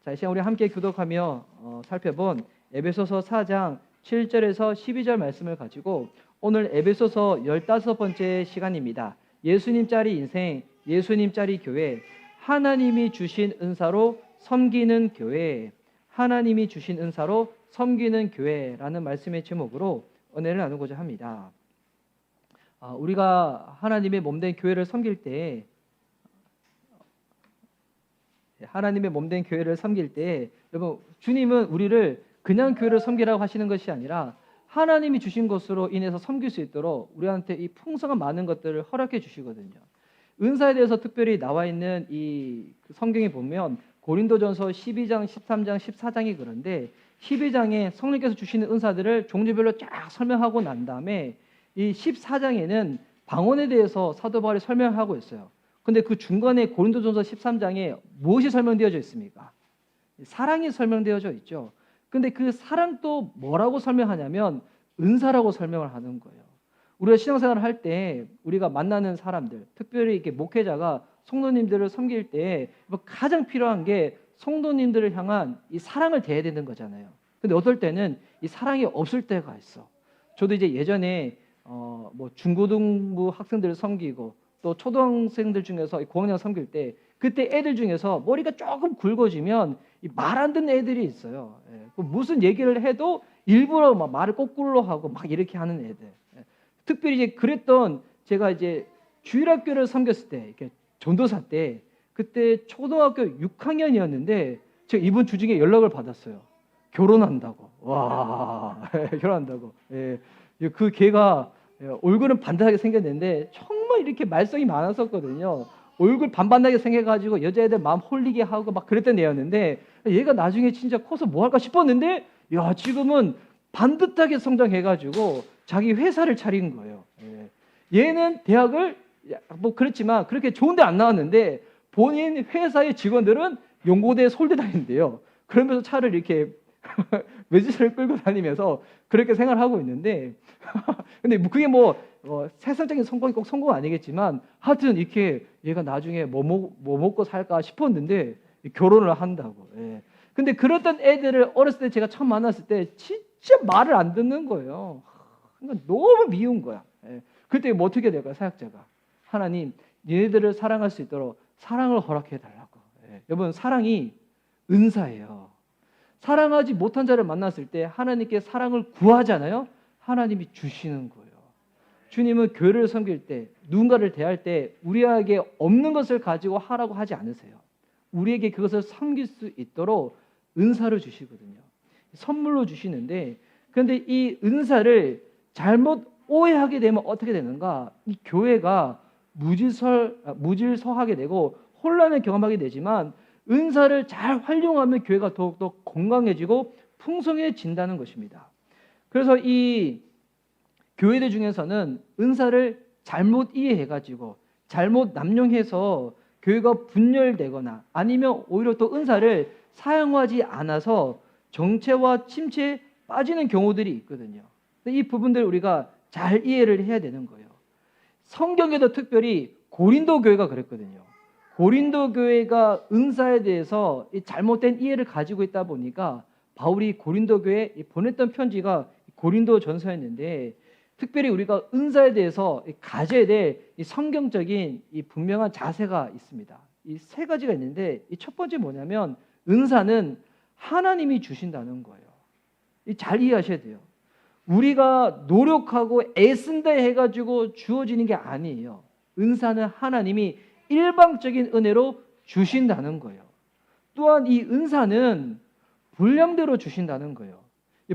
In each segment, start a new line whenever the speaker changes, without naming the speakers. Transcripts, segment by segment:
자, 이 시간 우리 함께 교독하며 살펴본 에베소서 4장 7절에서 12절 말씀을 가지고 오늘 에베소서 15번째 시간입니다. 예수님짜리 인생, 예수님짜리 교회, 하나님이 주신 은사로 섬기는 교회, 하나님이 주신 은사로 섬기는 교회라는 말씀의 제목으로 은혜를 나누고자 합니다. 우리가 하나님의 몸된 교회를 섬길 때, 여러분, 주님은 우리를 그냥 교회를 섬기라고 하시는 것이 아니라 하나님이 주신 것으로 인해서 섬길 수 있도록 우리한테 이 풍성한 많은 것들을 허락해 주시거든요. 은사에 대해서 특별히 나와 있는 이 성경에 보면 고린도전서 12장, 13장, 14장이 그런데 12장에 성령께서 주시는 은사들을 종류별로 쫙 설명하고 난 다음에 이 14장에는 방언에 대해서 사도 바울이 설명하고 있어요. 근데 그 중간에 고린도전서 13장에 무엇이 설명되어져 있습니까? 사랑이 설명되어져 있죠. 근데 그 사랑도 뭐라고 설명하냐면 은사라고 설명을 하는 거예요. 우리가 신앙생활을 할 때 우리가 만나는 사람들, 특별히 이렇게 목회자가 성도님들을 섬길 때 가장 필요한 게 성도님들을 향한 이 사랑을 대해야 되는 거잖아요. 근데 어떨 때는 이 사랑이 없을 때가 있어. 저도 이제 예전에 중고등부 학생들을 섬기고 또 초등학생들 중에서 고학년 섬길 때 그때 애들 중에서 머리가 조금 굵어지면 말 안 듣는 애들이 있어요. 무슨 얘기를 해도 일부러 막 말을 거꾸로 하고 막 이렇게 하는 애들. 특별히 이제 그랬던 제가 이제 주일학교를 섬겼을 때, 이렇게 전도사 때 그때 초등학교 6학년이었는데 제가 이번 주 중에 연락을 받았어요. 결혼한다고. 와, 결혼한다고. 그 걔가 얼굴은 반듯하게 생겼는데 정말 이렇게 말썽이 많았었거든요. 얼굴 반반하게 생겨가지고 여자애들 마음 홀리게 하고 막 그랬던 애였는데 얘가 나중에 진짜 커서 뭐 할까 싶었는데 야 지금은 반듯하게 성장해가지고 자기 회사를 차린 거예요. 얘는 대학을 뭐 그렇지만 그렇게 좋은 데 안 나왔는데 본인 회사의 직원들은 연고대 서울대 다닌대요. 그러면서 차를 이렇게 외제차를 끌고 다니면서 그렇게 생활하고 있는데 근데 그게 세상적인 성공이 꼭 성공 아니겠지만 하여튼 이렇게 얘가 나중에 뭐 먹고 살까 싶었는데 결혼을 한다고. 근데 그랬던 애들을 어렸을 때 제가 처음 만났을 때 진짜 말을 안 듣는 거예요. 그러니까 너무 미운 거야. 그때 뭐 어떻게 될까요? 사역자가 하나님 얘네들을 사랑할 수 있도록 사랑을 허락해 달라고. 여러분 사랑이 은사예요. 사랑하지 못한 자를 만났을 때 하나님께 사랑을 구하잖아요. 하나님이 주시는 거예요. 주님은 교회를 섬길 때 누군가를 대할 때 우리에게 없는 것을 가지고 하라고 하지 않으세요. 우리에게 그것을 섬길 수 있도록 은사를 주시거든요. 선물로 주시는데 그런데 이 은사를 잘못 오해하게 되면 어떻게 되는가? 이 교회가 무질서하게 되고 혼란을 경험하게 되지만 은사를 잘 활용하면 교회가 더욱더 건강해지고 풍성해진다는 것입니다. 그래서 이 교회들 중에서는 은사를 잘못 이해해가지고 잘못 남용해서 교회가 분열되거나 아니면 오히려 또 은사를 사용하지 않아서 정체와 침체에 빠지는 경우들이 있거든요. 이 부분들을 우리가 잘 이해를 해야 되는 거예요. 성경에도 특별히 고린도 교회가 그랬거든요. 고린도 교회가 은사에 대해서 잘못된 이해를 가지고 있다 보니까 바울이 고린도 교회에 보냈던 편지가 고린도 전서였는데 특별히 우리가 은사에 대해서 가져야 될 성경적인 분명한 자세가 있습니다. 이 세 가지가 있는데 이 첫 번째 뭐냐면 은사는 하나님이 주신다는 거예요. 잘 이해하셔야 돼요. 우리가 노력하고 애쓴다 해가지고 주어지는 게 아니에요. 은사는 하나님이 일방적인 은혜로 주신다는 거예요. 또한 이 은사는 분량대로 주신다는 거예요.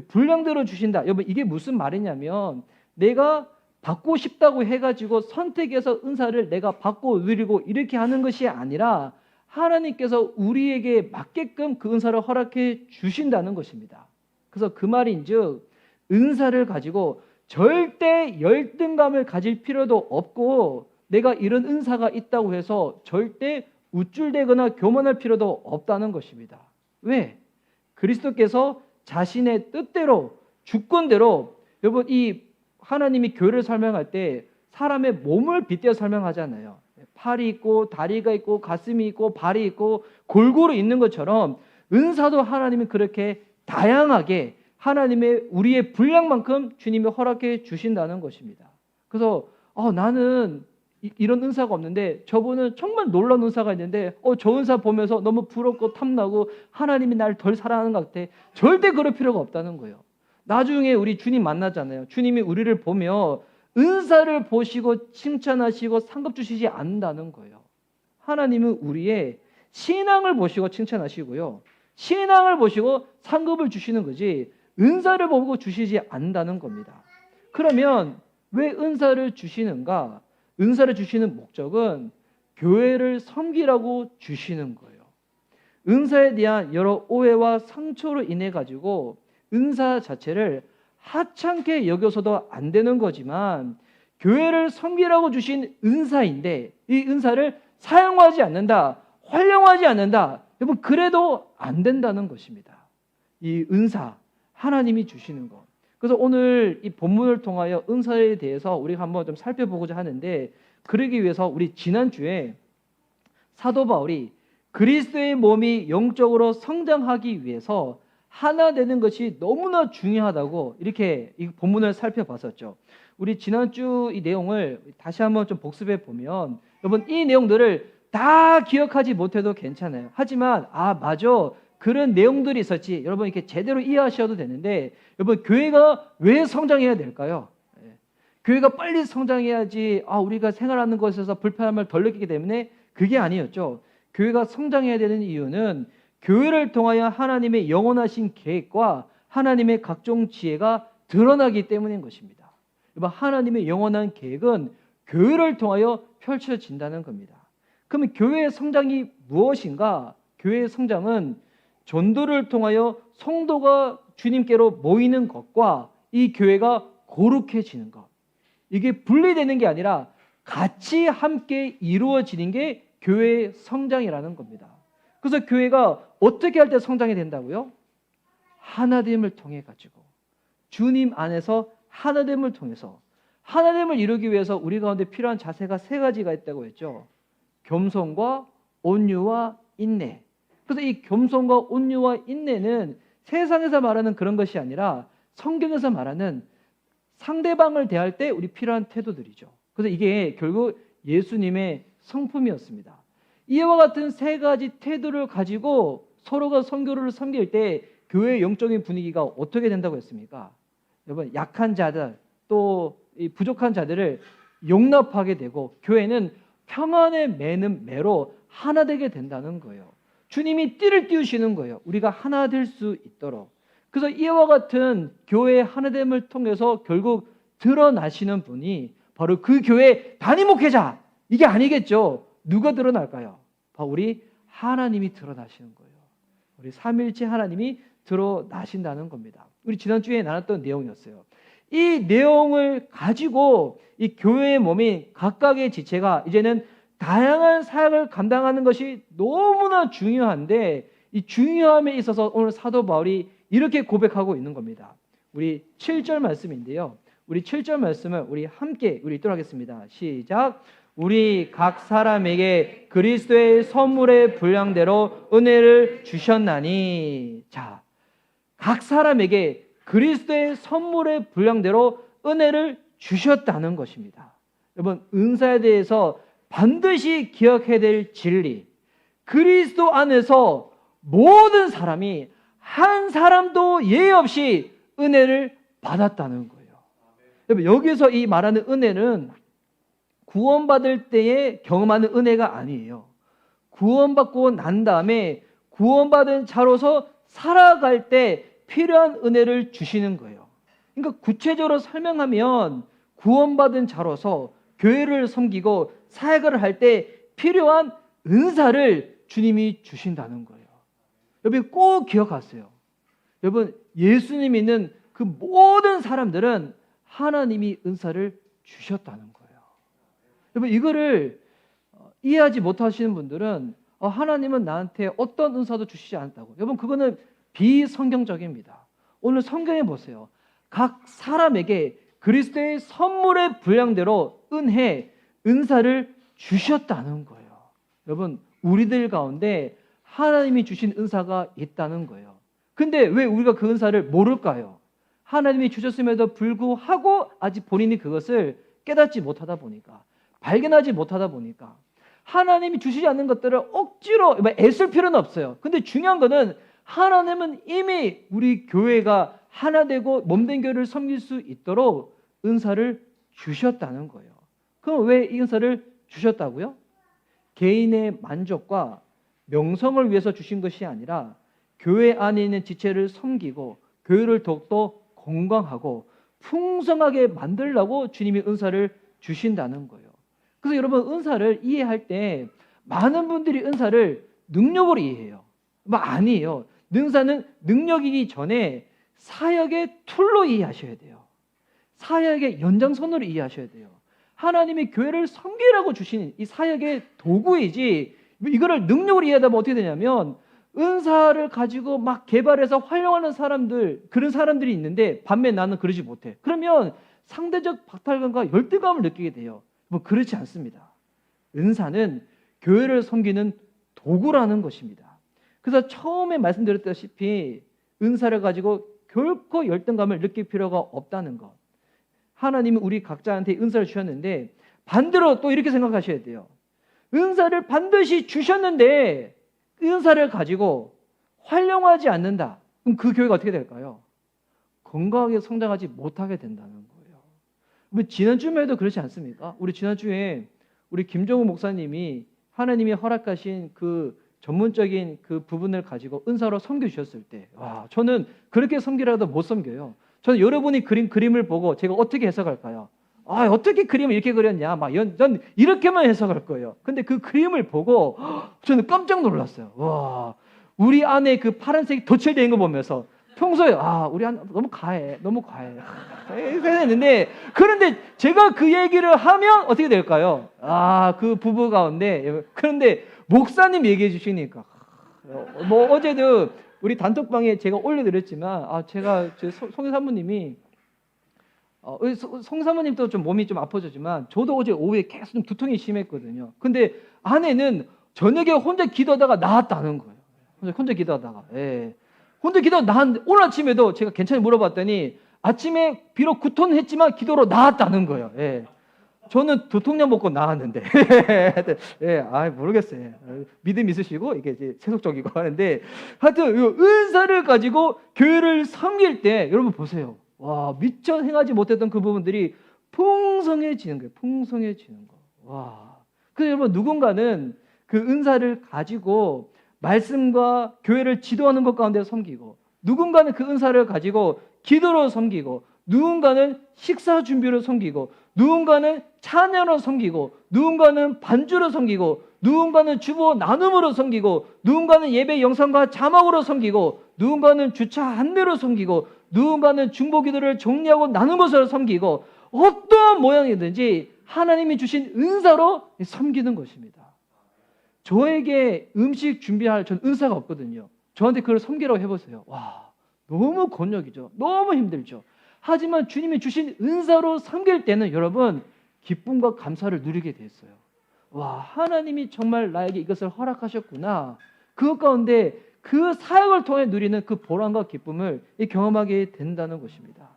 분량대로 주신다. 여러분 이게 무슨 말이냐면 내가 받고 싶다고 해가지고 선택해서 은사를 내가 받고 누리고 이렇게 하는 것이 아니라 하나님께서 우리에게 맞게끔 그 은사를 허락해 주신다는 것입니다. 그래서 그 말인즉 은사를 가지고 절대 열등감을 가질 필요도 없고 내가 이런 은사가 있다고 해서 절대 우쭐대거나 교만할 필요도 없다는 것입니다. 왜? 그리스도께서 자신의 뜻대로 주권대로 여러분 이 하나님이 교회를 설명할 때 사람의 몸을 빗대어 설명하잖아요. 팔이 있고 다리가 있고 가슴이 있고 발이 있고 골고루 있는 것처럼 은사도 하나님이 그렇게 다양하게 하나님의 우리의 분량만큼 주님이 허락해 주신다는 것입니다. 그래서 나는 이런 은사가 없는데 저분은 정말 놀라운 은사가 있는데 저 은사 보면서 너무 부럽고 탐나고 하나님이 날 덜 사랑하는 것 같아. 절대 그럴 필요가 없다는 거예요. 나중에 우리 주님 만나잖아요. 주님이 우리를 보며 은사를 보시고 칭찬하시고 상급 주시지 않는다는 거예요. 하나님은 우리의 신앙을 보시고 칭찬하시고요. 신앙을 보시고 상급을 주시는 거지 은사를 보고 주시지 않는다는 겁니다. 그러면 왜 은사를 주시는가? 은사를 주시는 목적은 교회를 섬기라고 주시는 거예요. 은사에 대한 여러 오해와 상처로 인해 가지고 은사 자체를 하찮게 여겨서도 안 되는 거지만 교회를 섬기라고 주신 은사인데 이 은사를 사용하지 않는다, 활용하지 않는다. 여러분 그래도 안 된다는 것입니다. 이 은사 하나님이 주시는 것. 그래서 오늘 이 본문을 통하여 은사에 대해서 우리가 한번 좀 살펴보고자 하는데 그러기 위해서 우리 지난주에 사도 바울이 그리스도의 몸이 영적으로 성장하기 위해서 하나 되는 것이 너무나 중요하다고 이렇게 이 본문을 살펴봤었죠. 우리 지난주 이 내용을 다시 한번 좀 복습해 보면 여러분 이 내용들을 다 기억하지 못해도 괜찮아요. 하지만 맞아. 그런 내용들이 있었지. 여러분 이렇게 제대로 이해하셔도 되는데 여러분 교회가 왜 성장해야 될까요? 교회가 빨리 성장해야지 우리가 생활하는 것에서 불편함을 덜 느끼기 때문에 그게 아니었죠. 교회가 성장해야 되는 이유는 교회를 통하여 하나님의 영원하신 계획과 하나님의 각종 지혜가 드러나기 때문인 것입니다. 여러분 하나님의 영원한 계획은 교회를 통하여 펼쳐진다는 겁니다. 그러면 교회의 성장이 무엇인가? 교회의 성장은 전도를 통하여 성도가 주님께로 모이는 것과 이 교회가 거룩해지는 것. 이게 분리되는 게 아니라 같이 함께 이루어지는 게 교회의 성장이라는 겁니다. 그래서 교회가 어떻게 할 때 성장이 된다고요? 하나됨을 통해 가지고 주님 안에서 하나됨을 통해서 하나됨을 이루기 위해서 우리 가운데 필요한 자세가 세 가지가 있다고 했죠. 겸손과 온유와 인내. 그래서 이 겸손과 온유와 인내는 세상에서 말하는 그런 것이 아니라 성경에서 말하는 상대방을 대할 때 우리 필요한 태도들이죠. 그래서 이게 결국 예수님의 성품이었습니다. 이와 같은 세 가지 태도를 가지고 서로가 성교를 섬길 때 교회의 영적인 분위기가 어떻게 된다고 했습니까? 여러분 약한 자들 또 이 부족한 자들을 용납하게 되고 교회는 평안의 매는 매로 하나 되게 된다는 거예요. 주님이 띠를 띄우시는 거예요. 우리가 하나 될 수 있도록. 그래서 이와 같은 교회의 하나됨을 통해서 결국 드러나시는 분이 바로 그 교회 단임 목회자. 이게 아니겠죠. 누가 드러날까요? 바로 우리 하나님이 드러나시는 거예요. 우리 삼위일체 하나님이 드러나신다는 겁니다. 우리 지난주에 나눴던 내용이었어요. 이 내용을 가지고 이 교회의 몸인 각각의 지체가 이제는 다양한 사역을 감당하는 것이 너무나 중요한데 이 중요함에 있어서 오늘 사도 바울이 이렇게 고백하고 있는 겁니다. 우리 7절 말씀인데요. 우리 7절 말씀을 우리 함께 읽도록 하겠습니다. 시작. 우리 각 사람에게 그리스도의 선물의 분량대로 은혜를 주셨나니. 자, 각 사람에게 그리스도의 선물의 분량대로 은혜를 주셨다는 것입니다. 여러분 은사에 대해서 반드시 기억해야 될 진리. 그리스도 안에서 모든 사람이 한 사람도 예외 없이 은혜를 받았다는 거예요. 여러분 여기서 이 말하는 은혜는 구원받을 때에 경험하는 은혜가 아니에요. 구원받고 난 다음에 구원받은 자로서 살아갈 때 필요한 은혜를 주시는 거예요. 그러니까 구체적으로 설명하면 구원받은 자로서 교회를 섬기고 사역을 할 때 필요한 은사를 주님이 주신다는 거예요. 여러분 꼭 기억하세요. 여러분 예수님 믿는 그 모든 사람들은 하나님이 은사를 주셨다는 거예요. 여러분 이거를 이해하지 못하시는 분들은 하나님은 나한테 어떤 은사도 주시지 않았다고. 여러분 그거는 비성경적입니다. 오늘 성경에 보세요. 각 사람에게 그리스도의 선물의 분량대로 은사를 주셨다는 거예요. 여러분 우리들 가운데 하나님이 주신 은사가 있다는 거예요. 근데 왜 우리가 그 은사를 모를까요? 하나님이 주셨음에도 불구하고 아직 본인이 그것을 깨닫지 못하다 보니까, 발견하지 못하다 보니까, 하나님이 주시지 않는 것들을 억지로 애쓸 필요는 없어요. 근데 중요한 거는 하나님은 이미 우리 교회가 하나 되고 몸된 교회를 섬길 수 있도록 은사를 주셨다는 거예요. 그럼 왜 이 은사를 주셨다고요? 개인의 만족과 명성을 위해서 주신 것이 아니라 교회 안에 있는 지체를 섬기고 교회를 더욱더 건강하고 풍성하게 만들려고 주님이 은사를 주신다는 거예요. 그래서 여러분, 은사를 이해할 때 많은 분들이 은사를 능력으로 이해해요. 아니에요. 은사는 능력이기 전에 사역의 툴로 이해하셔야 돼요. 사역의 연장선으로 이해하셔야 돼요. 하나님이 교회를 섬기라고 주신 이 사역의 도구이지, 이거를 능력으로 이해하다 보면 어떻게 되냐면, 은사를 가지고 막 개발해서 활용하는 사람들, 그런 사람들이 있는데 반면 나는 그러지 못해. 그러면 상대적 박탈감과 열등감을 느끼게 돼요. 그렇지 않습니다. 은사는 교회를 섬기는 도구라는 것입니다. 그래서 처음에 말씀드렸다시피 은사를 가지고 결코 열등감을 느낄 필요가 없다는 것. 하나님이 우리 각자한테 은사를 주셨는데 반대로 또 이렇게 생각하셔야 돼요. 은사를 반드시 주셨는데 은사를 가지고 활용하지 않는다. 그럼 그 교회가 어떻게 될까요? 건강하게 성장하지 못하게 된다는 거예요. 지난주에도 도 그렇지 않습니까? 우리 지난주에 우리 김정우 목사님이 하나님이 허락하신 그 전문적인 그 부분을 가지고 은사로 섬겨주셨을 때, 저는 그렇게 섬기라도 못 섬겨요. 저는 여러분이 그린 그림을 보고 제가 어떻게 해석할까요? 어떻게 그림을 이렇게 그렸냐? 전 이렇게만 해석할 거예요. 근데 그 그림을 보고 저는 깜짝 놀랐어요. 와, 우리 안에 그 파란색이 덧칠된 거 보면서 평소에 우리 안 너무 과해. 했는데, 그런데 제가 그 얘기를 하면 어떻게 될까요? 그 부부 가운데, 그런데 목사님 얘기해 주시니까 어제도 우리 단톡방에 제가 올려드렸지만 제가 송 사모님이 송 사모님도 좀 몸이 좀 아파졌지만 저도 어제 오후에 계속 좀 두통이 심했거든요. 근데 아내는 저녁에 혼자 기도하다가 나았다는 거예요. 혼자 기도하다가. 혼자 기도하다가 나았는데 오늘 아침에도 제가 괜찮이 물어봤더니 아침에 비록 구토했지만 기도로 나았다는 거예요. 저는 두통약 먹고 나았는데. 모르겠어요. 믿음 있으시고 이게 이제 세속적이고 하는데, 하여튼 은사를 가지고 교회를 섬길 때 여러분 보세요. 미처 행하지 못했던 그 부분들이 풍성해지는 거예요. 풍성해지는 거. 그래서 여러분, 누군가는 그 은사를 가지고 말씀과 교회를 지도하는 것 가운데 섬기고, 누군가는 그 은사를 가지고 기도로 섬기고, 누군가는 식사 준비로 섬기고, 누군가는 찬양으로 섬기고, 누군가는 반주로 섬기고, 누군가는 주보 나눔으로 섬기고, 누군가는 예배 영상과 자막으로 섬기고, 누군가는 주차 안내로 섬기고, 누군가는 중보 기도를 정리하고 나누면서 섬기고, 어떠한 모양이든지 하나님이 주신 은사로 섬기는 것입니다. 저에게 음식 준비할 전 은사가 없거든요. 저한테 그걸 섬기라고 해보세요. 너무 곤욕이죠. 너무 힘들죠. 하지만 주님이 주신 은사로 섬길 때는 여러분 기쁨과 감사를 누리게 됐어요. 하나님이 정말 나에게 이것을 허락하셨구나. 그것 가운데 그 사역을 통해 누리는 그 보람과 기쁨을 경험하게 된다는 것입니다.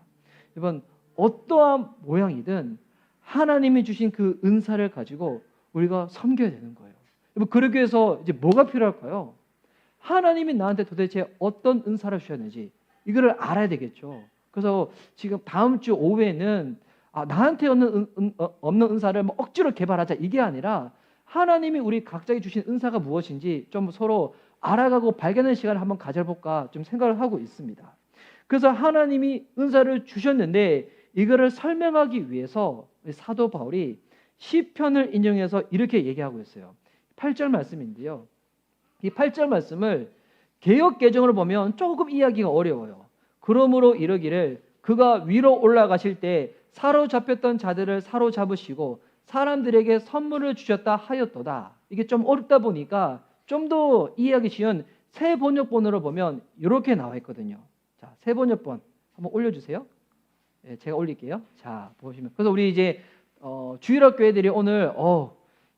여러분, 어떠한 모양이든 하나님이 주신 그 은사를 가지고 우리가 섬겨야 되는 거예요. 여러분, 그러기 위해서 이제 뭐가 필요할까요? 하나님이 나한테 도대체 어떤 은사를 주셨는지 이거를 알아야 되겠죠. 그래서 지금 다음 주 오후에는 나한테 없는 은사를 억지로 개발하자 이게 아니라 하나님이 우리 각자에게 주신 은사가 무엇인지 좀 서로 알아가고 발견하는 시간을 한번 가져볼까 좀 생각을 하고 있습니다. 그래서 하나님이 은사를 주셨는데 이거를 설명하기 위해서 사도 바울이 시편을 인용해서 이렇게 얘기하고 있어요. 8절 말씀인데요. 이 8절 말씀을 개역 개정으로 보면 조금 이해하기가 어려워요. 그러므로 이르기를 그가 위로 올라가실 때 사로잡혔던 자들을 사로잡으시고 사람들에게 선물을 주셨다 하였도다. 이게 좀 어렵다 보니까 좀 더 이해하기 쉬운 새 번역본으로 보면 이렇게 나와 있거든요. 자, 새 번역본 한번 올려주세요. 제가 올릴게요. 자, 보시면 그래서 우리 이제 주일학 교회들이 오늘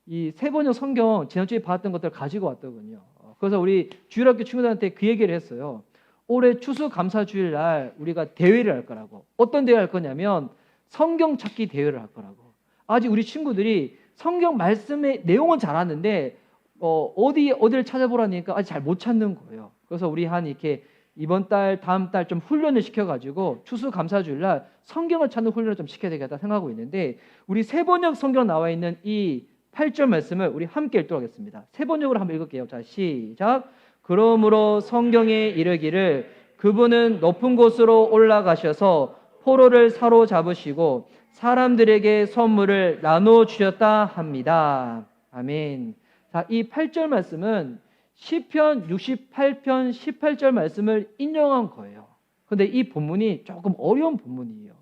이 새 번역 성경 지난주에 봤던 것들 가지고 왔더군요. 그래서 우리 주일학교 친구들한테 그 얘기를 했어요. 올해 추수감사주일 날 우리가 대회를 할 거라고. 어떤 대회 할 거냐면 성경 찾기 대회를 할 거라고. 아직 우리 친구들이 성경 말씀의 내용은 잘 아는데 어디를 찾아보라니까 아직 잘 못 찾는 거예요. 그래서 우리 한 이렇게 이번 달, 다음 달 좀 훈련을 시켜가지고 추수감사주일 날 성경을 찾는 훈련을 좀 시켜야 되겠다 생각하고 있는데, 우리 세번역 성경 나와 있는 이 8절 말씀을 우리 함께 읽도록 하겠습니다. 세번역으로 한번 읽을게요. 자, 시작. 그러므로 성경에 이르기를 그분은 높은 곳으로 올라가셔서 포로를 사로잡으시고 사람들에게 선물을 나눠 주셨다 합니다. 아멘. 자, 이 8절 말씀은 시편 68편 18절 말씀을 인용한 거예요. 근데 이 본문이 조금 어려운 본문이에요.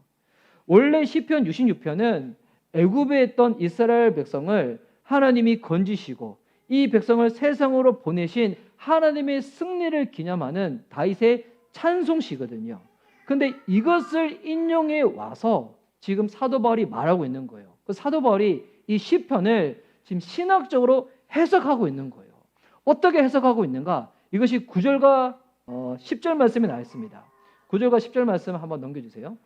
원래 시편 66편은 애굽에 있던 이스라엘 백성을 하나님이 건지시고 이 백성을 세상으로 보내신 하나님의 승리를 기념하는 다윗의 찬송시거든요. 근데 이것을 인용해 와서 지금 사도 바울이 말하고 있는 거예요. 그 사도 바울이 이 시편을 지금 신학적으로 해석하고 있는 거예요. 어떻게 해석하고 있는가? 이것이 9절과 10절 말씀에 나와 있습니다. 9절과 10절 말씀 한번 넘겨주세요.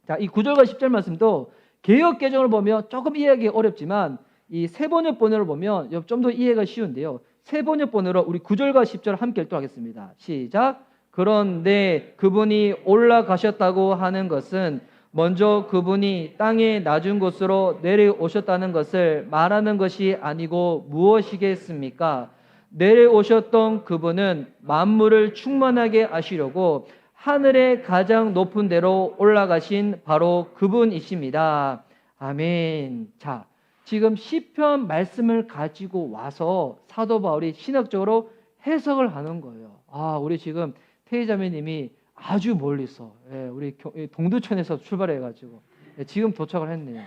자, 이 9절과 10절 말씀도 개역 개정을 보면 조금 이해하기 어렵지만 이 세번역본으로 보면 좀 더 이해가 쉬운데요. 세번역본으로 우리 9절과 10절 함께 읽도록 하겠습니다. 시작. 그런데 그분이 올라가셨다고 하는 것은 먼저 그분이 땅의 낮은 곳으로 내려오셨다는 것을 말하는 것이 아니고 무엇이겠습니까? 내려오셨던 그분은 만물을 충만하게 하시려고 하늘의 가장 높은 데로 올라가신 바로 그분이십니다. 아멘. 자, 지금 시편 말씀을 가지고 와서 사도 바울이 신학적으로 해석을 하는 거예요. 우리 지금 태희자매님이 아주 멀리서, 우리 동두천에서 출발해가지고 지금 도착을 했네요.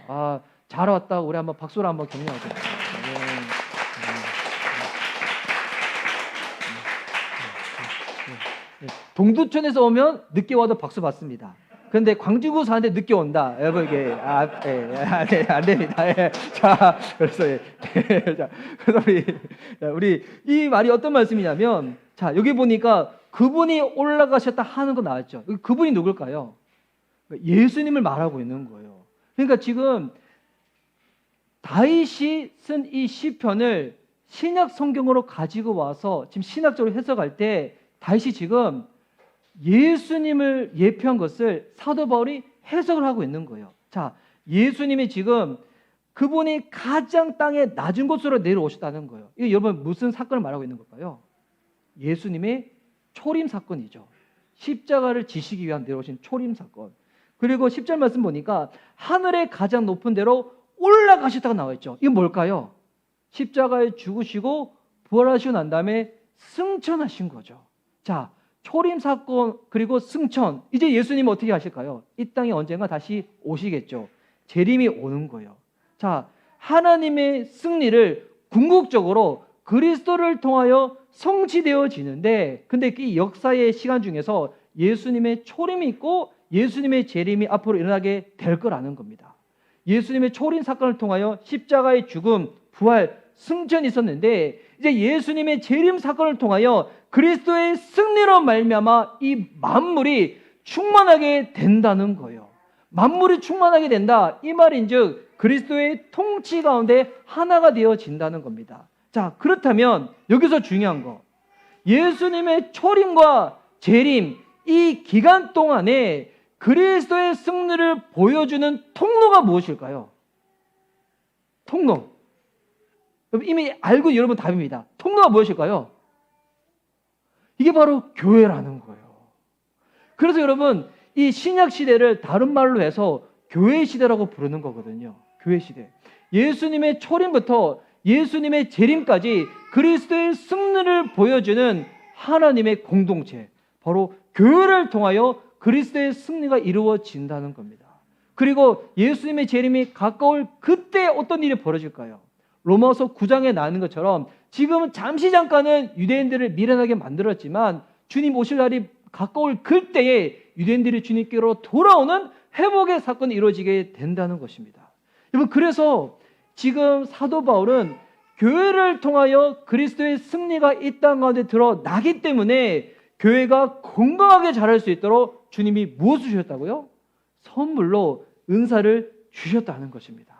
잘 왔다고 우리 한번 박수로 한번 격려하죠. 동두천에서 오면 늦게 와도 박수 받습니다. 근데 광주구 사는데 늦게 온다. 여러분 이게 안 됩니다. 자, 그래서 우리 이 말이 어떤 말씀이냐면, 자, 여기 보니까 그분이 올라가셨다 하는 거 나왔죠. 그분이 누굴까요? 예수님을 말하고 있는 거예요. 그러니까 지금 다윗이 쓴 이 시편을 신약 성경으로 가지고 와서 지금 신학적으로 해석할 때 다윗이 지금 예수님을 예표한 것을 사도 바울이 해석을 하고 있는 거예요. 자, 예수님이 지금 그분이 가장 땅의 낮은 곳으로 내려오셨다는 거예요. 이거 여러분 무슨 사건을 말하고 있는 걸까요? 예수님의 초림 사건이죠. 십자가를 지시기 위한 내려오신 초림 사건. 그리고 10절 말씀 보니까 하늘의 가장 높은 데로 올라가셨다고 나와 있죠. 이건 뭘까요? 십자가에 죽으시고 부활하시고 난 다음에 승천하신 거죠. 자, 초림 사건 그리고 승천. 이제 예수님은 어떻게 하실까요? 이 땅에 언젠가 다시 오시겠죠. 재림이 오는 거예요. 자, 하나님의 승리를 궁극적으로 그리스도를 통하여 성취되어지는데, 근데 이 역사의 시간 중에서 예수님의 초림이 있고 예수님의 재림이 앞으로 일어나게 될 거라는 겁니다. 예수님의 초림 사건을 통하여 십자가의 죽음, 부활, 승천이 있었는데, 이제 예수님의 재림 사건을 통하여 그리스도의 승리로 말미암아 이 만물이 충만하게 된다는 거예요. 만물이 충만하게 된다, 이 말인즉 그리스도의 통치 가운데 하나가 되어진다는 겁니다. 자, 그렇다면 여기서 중요한 거, 예수님의 초림과 재림 이 기간 동안에 그리스도의 승리를 보여주는 통로가 무엇일까요? 통로. 이미 알고 여러분 답입니다. 통로가 무엇일까요? 이게 바로 교회라는 거예요. 그래서 여러분 이 신약 시대를 다른 말로 해서 교회 시대라고 부르는 거거든요. 교회 시대. 예수님의 초림부터 예수님의 재림까지 그리스도의 승리를 보여주는 하나님의 공동체, 바로 교회를 통하여 그리스도의 승리가 이루어진다는 겁니다. 그리고 예수님의 재림이 가까울 그때 어떤 일이 벌어질까요? 로마서 9장에 나오는 것처럼 지금은 잠시 잠깐은 유대인들을 미련하게 만들었지만 주님 오실 날이 가까울 그때에 유대인들이 주님께로 돌아오는 회복의 사건이 이루어지게 된다는 것입니다. 여러분, 그래서 지금 사도 바울은 교회를 통하여 그리스도의 승리가 이 땅 가운데 드러나기 때문에 교회가 건강하게 자랄 수 있도록 주님이 무엇을 주셨다고요? 선물로 은사를 주셨다는 것입니다.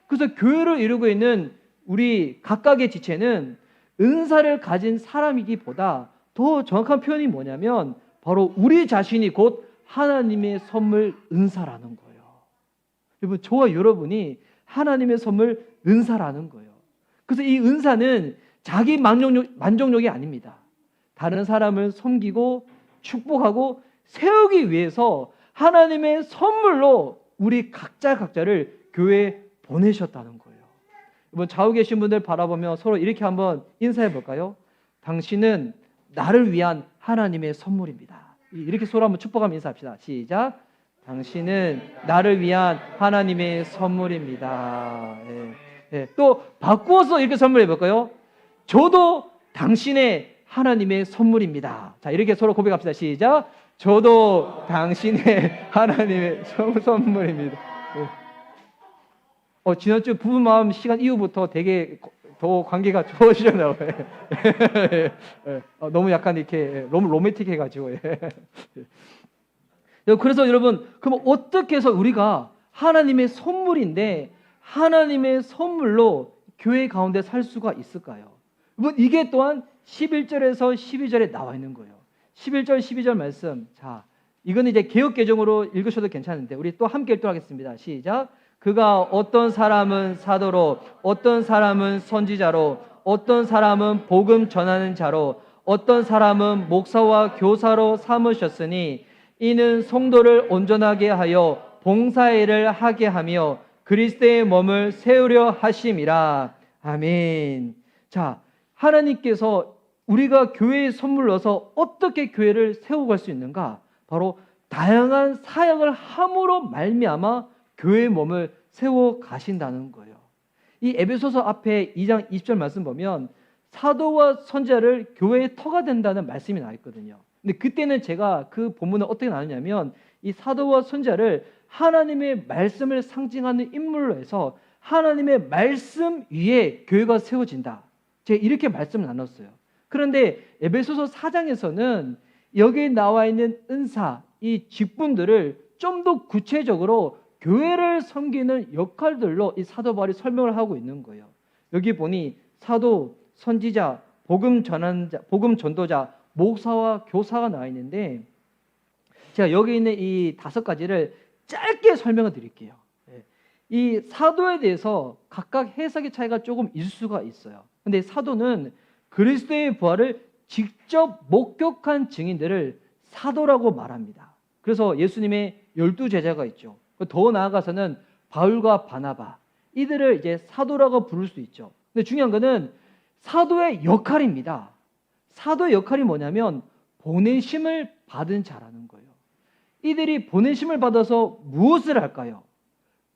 그래서 교회를 이루고 있는 우리 각각의 지체는 은사를 가진 사람이기보다 더 정확한 표현이 뭐냐면 바로 우리 자신이 곧 하나님의 선물 은사라는 거예요. 여러분, 저와 여러분이 하나님의 선물 은사라는 거예요. 그래서 이 은사는 자기 만족력이 아닙니다. 다른 사람을 섬기고 축복하고 세우기 위해서 하나님의 선물로 우리 각자를 교회에 보내셨다는 거예요. 이번 좌우 계신 분들 바라보며 서로 이렇게 한번 인사해 볼까요? 당신은 나를 위한 하나님의 선물입니다. 이렇게 서로 한번 축복하며 인사합시다. 시작. 당신은 나를 위한 하나님의 선물입니다. 또 바꾸어서 이렇게 선물해 볼까요? 저도 당신의 하나님의 선물입니다. 자, 이렇게 서로 고백합시다. 시작. 저도 당신의 하나님의 선물입니다. 지난주 부부 마음 시간 이후부터 되게 더 관계가 좋아지셨나요? 너무 약간 이렇게 너무 로맨틱해가지고. 그래서 여러분, 그럼 어떻게 해서 우리가 하나님의 선물인데 하나님의 선물로 교회 가운데 살 수가 있을까요? 이게 또한 11절에서 12절에 나와 있는 거예요. 11절, 12절 말씀. 자, 이거는 이제 개역개정으로 읽으셔도 괜찮은데 우리 또 함께 읽도록하겠습니다. 시작. 그가 어떤 사람은 사도로, 어떤 사람은 선지자로, 어떤 사람은 복음 전하는 자로, 어떤 사람은 목사와 교사로 삼으셨으니 이는 성도를 온전하게 하여 봉사일을 하게 하며 그리스도의 몸을 세우려 하심이라. 아멘. 자, 하나님께서 우리가 교회에 선물로서 어떻게 교회를 세워갈 수 있는가? 바로 다양한 사역을 함으로 말미암아 교회의 몸을 세워 가신다는 거예요. 이 에베소서 앞에 2장 20절 말씀 보면 사도와 선지자를 교회의 터가 된다는 말씀이 나와 있거든요. 근데 그때는 제가 그 본문을 어떻게 나누냐면 이 사도와 선지자를 하나님의 말씀을 상징하는 인물로 해서 하나님의 말씀 위에 교회가 세워진다. 제가 이렇게 말씀을 나눴어요. 그런데 에베소서 4장에서는 여기에 나와 있는 은사, 이 직분들을 좀 더 구체적으로 교회를 섬기는 역할들로 이 사도 바울이 설명을 하고 있는 거예요. 여기 보니 사도, 선지자, 복음 전환자, 복음 전도자, 목사와 교사가 나와 있는데 제가 여기 있는 이 5가지를 짧게 설명을 드릴게요. 이 사도에 대해서 각각 해석의 차이가 조금 있을 수가 있어요. 근데 사도는 그리스도의 부활을 직접 목격한 증인들을 사도라고 말합니다. 그래서 예수님의 12제자가 있죠. 더 나아가서는 바울과 바나바, 이들을 이제 사도라고 부를 수 있죠. 근데 중요한 거는 사도의 역할입니다. 사도의 역할이 뭐냐면 보내심을 받은 자라는 거예요. 이들이 보내심을 받아서 무엇을 할까요?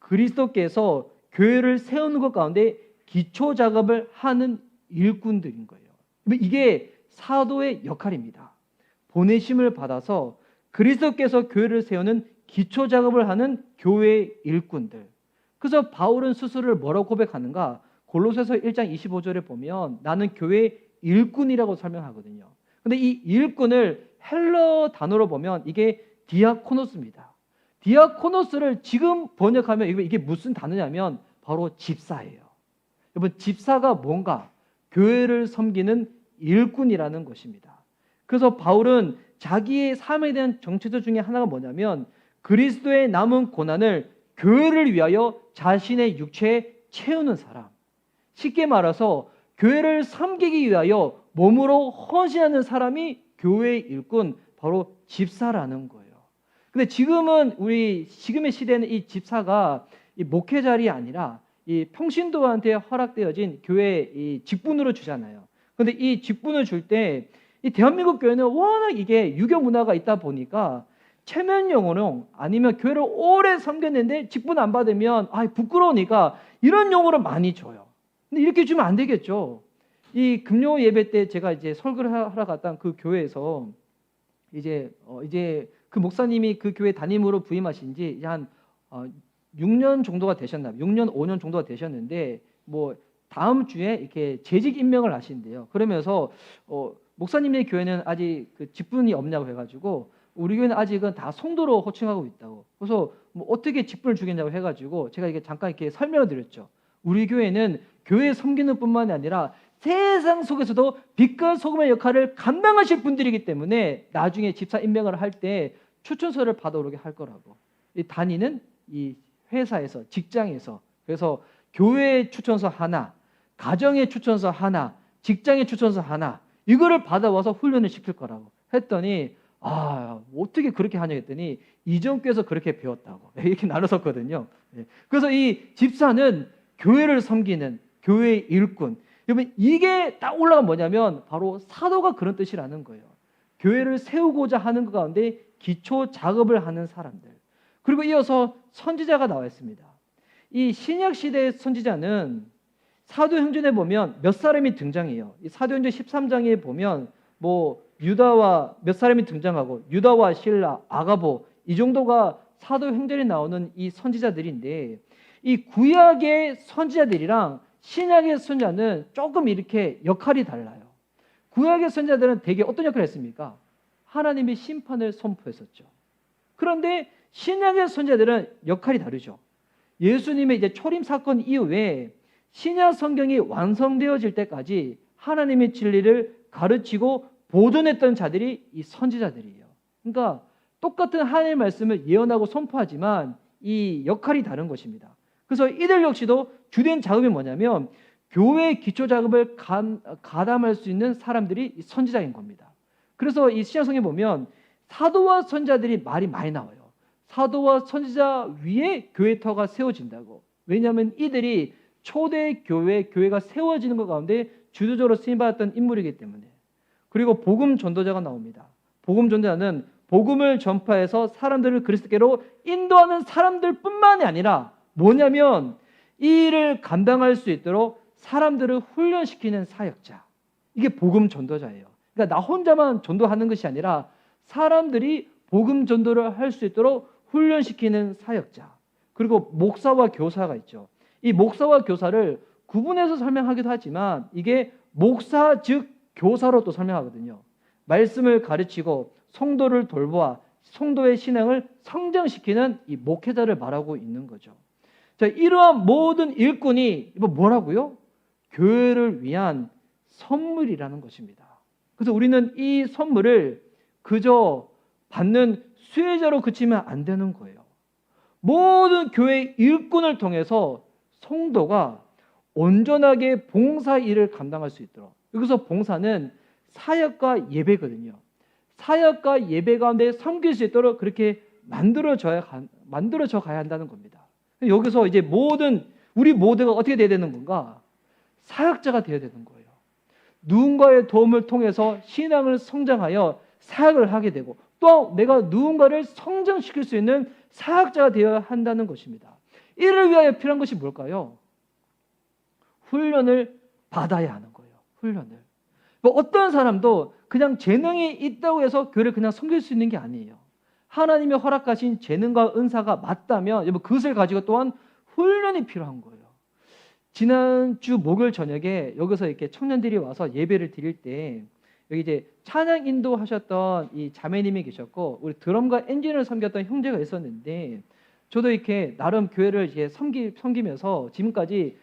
그리스도께서 교회를 세우는 것 가운데 기초 작업을 하는 일꾼들인 거예요. 이게 사도의 역할입니다. 보내심을 받아서 그리스도께서 교회를 세우는 기초 작업을 하는 교회의 일꾼들. 그래서 바울은 스스로를 뭐라고 고백하는가? 골로새서 1장 25절에 보면 나는 교회의 일꾼이라고 설명하거든요. 근데 이 일꾼을 헬러 단어로 보면 이게 디아코노스입니다. 디아코노스를 지금 번역하면 이게 무슨 단어냐면 바로 집사예요. 여러분, 집사가 뭔가? 교회를 섬기는 일꾼이라는 것입니다. 그래서 바울은 자기의 삶에 대한 정체적 중에 하나가 뭐냐면 그리스도의 남은 고난을 교회를 위하여 자신의 육체에 채우는 사람. 쉽게 말해서 교회를 섬기기 위하여 몸으로 헌신하는 사람이 교회의 일꾼, 바로 집사라는 거예요. 근데 지금의 시대는 이 집사가 이 목회 자리이 아니라 이 평신도한테 허락되어진 교회의 이 직분으로 주잖아요. 근데 이 직분을 줄 때 이 대한민국 교회는 워낙 이게 유교 문화가 있다 보니까 체면용어로 아니면 교회를 오래 섬겼는데 직분 안 받으면 부끄러우니까 이런 용어를 많이 줘요. 근데 이렇게 주면 안 되겠죠. 이 금요 예배 때 제가 이제 설교를 하러 갔던 그 교회에서 이제 그 목사님이 그 교회 담임으로 부임하신 지 한 6년 정도가 되셨나, 6년, 5년 정도가 되셨는데 뭐 다음 주에 이렇게 재직 임명을 하신대요. 그러면서 목사님의 교회는 아직 그 직분이 없냐고 해가지고 우리 교회는 아직은 다 송도로 호칭하고 있다고. 그래서 뭐 어떻게 직분을 주겠냐고 해가지고 제가 이게 잠깐 이렇게 설명을 드렸죠. 우리 교회는 교회 섬기는 뿐만이 아니라 세상 속에서도 빛과 소금의 역할을 감당하실 분들이기 때문에 나중에 집사 임명을 할 때 추천서를 받아오게 할 거라고. 이 다니는 이 회사에서, 직장에서. 그래서 교회의 추천서 하나, 가정의 추천서 하나, 직장의 추천서 하나, 이거를 받아와서 훈련을 시킬 거라고 했더니 어떻게 그렇게 하냐 했더니 이전 교회에서 그렇게 배웠다고 이렇게 나눴었거든요. 그래서 이 집사는 교회를 섬기는 교회의 일꾼. 여러분 이게 딱 올라가면 뭐냐면 바로 사도가 그런 뜻이라는 거예요. 교회를 세우고자 하는 것 가운데 기초 작업을 하는 사람들. 그리고 이어서 선지자가 나와 있습니다. 이 신약 시대의 선지자는 사도행전에 보면 몇 사람이 등장해요. 이 사도행전 13장에 보면 뭐 유다와 몇 사람이 등장하고 유다와 실라, 아가보 이 정도가 사도행전에 나오는 이 선지자들인데 이 구약의 선지자들이랑 신약의 선지자는 조금 이렇게 역할이 달라요. 구약의 선지자들은 대개 어떤 역할을 했습니까? 하나님의 심판을 선포했었죠. 그런데 신약의 선지자들은 역할이 다르죠. 예수님의 이제 초림 사건 이후에 신약 성경이 완성되어질 때까지 하나님의 진리를 가르치고 보존했던 자들이 이 선지자들이에요. 그러니까 똑같은 하나님의 말씀을 예언하고 선포하지만 이 역할이 다른 것입니다. 그래서 이들 역시도 주된 작업이 뭐냐면 교회의 기초 작업을 가담할 수 있는 사람들이 선지자인 겁니다. 그래서 이 신약성경에 보면 사도와 선지자들이 말이 많이 나와요. 사도와 선지자 위에 교회 터가 세워진다고. 왜냐하면 이들이 초대 교회가 세워지는 것 가운데 주도적으로 쓰임받았던 인물이기 때문에. 그리고 복음 전도자가 나옵니다. 복음 전도자는 복음을 전파해서 사람들을 그리스도께로 인도하는 사람들뿐만이 아니라 뭐냐면 이 일을 감당할 수 있도록 사람들을 훈련시키는 사역자. 이게 복음 전도자예요. 그러니까 나 혼자만 전도하는 것이 아니라 사람들이 복음 전도를 할 수 있도록 훈련시키는 사역자. 그리고 목사와 교사가 있죠. 이 목사와 교사를 구분해서 설명하기도 하지만 이게 목사 즉 교사로 또 설명하거든요. 말씀을 가르치고 성도를 돌보아 성도의 신앙을 성장시키는 이 목회자를 말하고 있는 거죠. 자, 이러한 모든 일꾼이 뭐라고요? 교회를 위한 선물이라는 것입니다. 그래서 우리는 이 선물을 그저 받는 수혜자로 그치면 안 되는 거예요. 모든 교회 일꾼을 통해서 성도가 온전하게 봉사 일을 감당할 수 있도록. 여기서 봉사는 사역과 예배거든요. 사역과 예배 가운데 섬길 수 있도록 그렇게 만들어져 가야 한다는 겁니다. 여기서 이제 우리 모두가 어떻게 돼야 되는 건가? 사역자가 되어야 되는 거예요. 누군가의 도움을 통해서 신앙을 성장하여 사역을 하게 되고 또 내가 누군가를 성장시킬 수 있는 사역자가 되어야 한다는 것입니다. 이를 위하여 필요한 것이 뭘까요? 훈련을 받아야 하는 거예요. 훈련을. 어떤 사람도 그냥 재능이 있다고 해서 교회를 그냥 섬길 수 있는 게 아니에요. 하나님이 허락하신 재능과 은사가 맞다면 그것을 가지고 또한 훈련이 필요한 거예요. 지난주 목요일 저녁에 여기서 이렇게 청년들이 와서 예배를 드릴 때 여기 이제 찬양 인도하셨던 이 자매님이 계셨고 우리 드럼과 엔지니어를 섬겼던 형제가 있었는데 저도 이렇게 나름 교회를 이제 섬기면서 지금까지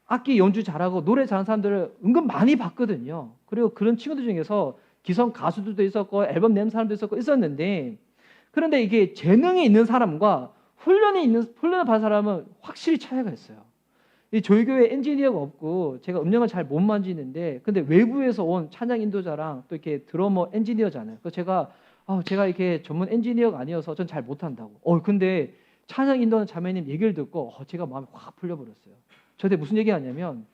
악기 연주 잘하고 노래 잘하는 사람들을 은근 많이 봤거든요. 그리고 그런 친구들 중에서 기성 가수들도 있었고 앨범 낸 사람도 있었는데 그런데 이게 재능이 있는 사람과 훈련을 받은 사람은 확실히 차이가 있어요. 저희 교회 엔지니어가 없고 제가 음량을 잘 못 만지는데 근데 외부에서 온 찬양 인도자랑 또 이렇게 드러머 엔지니어잖아요. 그래서 제가 이렇게 전문 엔지니어가 아니어서 전 잘 못한다고. 근데 찬양 인도하는 자매님 얘기를 듣고 제가 마음이 확 풀려버렸어요. 저한테 무슨 얘기하냐면